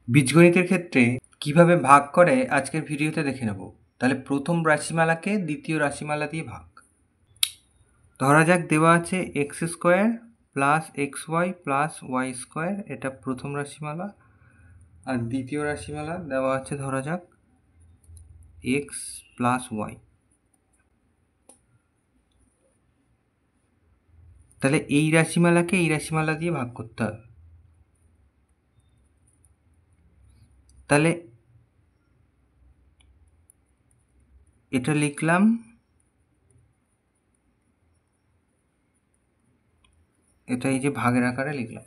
বীজগণিতের ক্ষেত্রে কিভাবে ভাগ করে আজকের ভিডিওতে দেখে নেব। তাহলে প্রথম রাশিমালাকে দ্বিতীয় রাশিমালা দিয়ে ভাগ। ধরা যাক দেওয়া আছে X square plus X Y plus Y square, এটা প্রথম রাশিমালা। আর দ্বিতীয় রাশিমালা দেওয়া আছে ধরা যাক এক্স প্লাস ওয়াই। তাহলে এই রাশিমালাকে এই রাশিমালা দিয়ে ভাগ করতে হবে। তাহলে এটা লিখলাম, এটা এই যে ভাগের আকারে লিখলাম।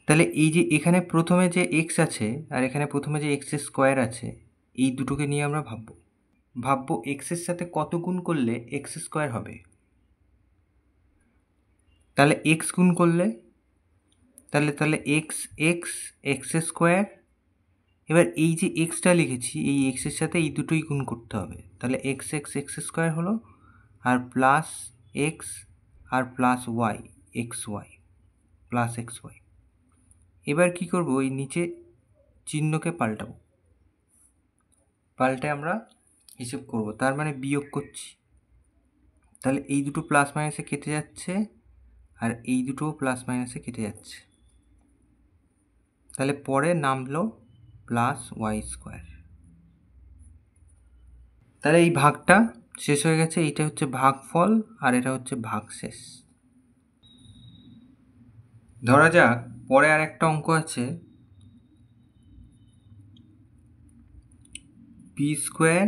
তাহলে এই যে এখানে প্রথমে যে এক্স আছে আর এখানে প্রথমে যে এক্স স্কোয়ার আছে, এই দুটোকে নিয়ে আমরা ভাববো এক্সের সাথে কত গুণ করলে এক্স স্কোয়ার হবে। তাহলে এক্স গুণ করলে তাহলে এক্স এক্স এক্স স্কোয়ার। এবার এই যে এক্সটা লিখেছি এই এক্সের সাথে এই দুটোই গুণ করতে হবে। তাহলে এক্স এক্স এক্স স্কোয়ার হলো, আর প্লাস এক্স আর plus Y X Y plus X Y. এবার কী করবো, এই নিচে চিহ্নকে পাল্টে আমরা হিসেব করব, তার মানে বিয়োগ করছি। তাহলে এই দুটো প্লাস মাইনাসে কেটে যাচ্ছে আর এই দুটো প্লাস মাইনাসে কেটে যাচ্ছে। তাহলে পরে নামলো প্লাস ওয়াই স্কোয়ার। তাহলে এই ভাগটা শেষ হয়ে গেছে। এইটা হচ্ছে ভাগফল আর এটা হচ্ছে ভাগশেষ। ধরা যাক পরে আর একটা অঙ্ক আছে, P square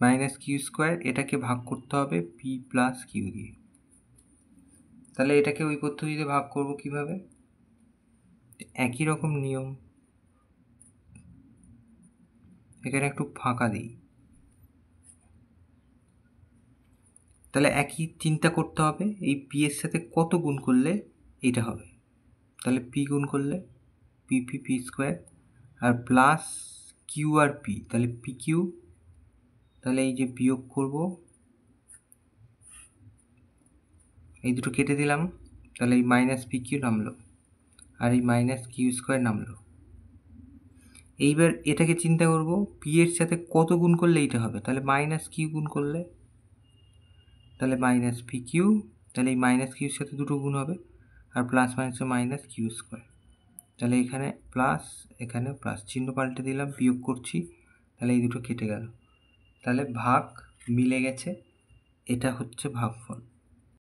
minus Q square, এটাকে ভাগ করতে হবে পি প্লাস কিউ দিয়ে। তাহলে এটাকে ওই পদ্ধতিতে ভাগ করব কিভাবে, একই রকম নিয়ম, এখানে একটু ফাঁকা দিই। তাহলে একই চিন্তা করতে হবে, এই পি এর সাথে কত গুণ করলে এটা হবে। তাহলে পি গুণ করলে পি পি পি স্কোয়ার, আর প্লাস কিউ আর পি, তাহলে পি কিউ। তাহলে এই যে বিয়োগ করব, এই দুটো কেটে দিলাম, তাহলে এই মাইনাস পি কিউ নামলো আর এই মাইনাস কিউ স্কোয়ার নামলো। এইবার এটাকে চিন্তা করব, পি এর সাথে কত গুণ করলে এইটা হবে। তাহলে মাইনাস কিউ গুণ করলে, তাহলে মাইনাস পি কিউ, তাহলে এই মাইনাস কিউর সাথে দুটো গুণ হবে, আর প্লাস মাইনাসে মাইনাস কিউ স্কোয়ার। তাহলে এখানে প্লাস এখানে প্লাস, চিহ্ন পাল্টে দিলাম, বিয়োগ করছি, তাহলে এই দুটো কেটে গেল। তাহলে ভাগ মিলে গেছে, এটা হচ্ছে ভাগফল।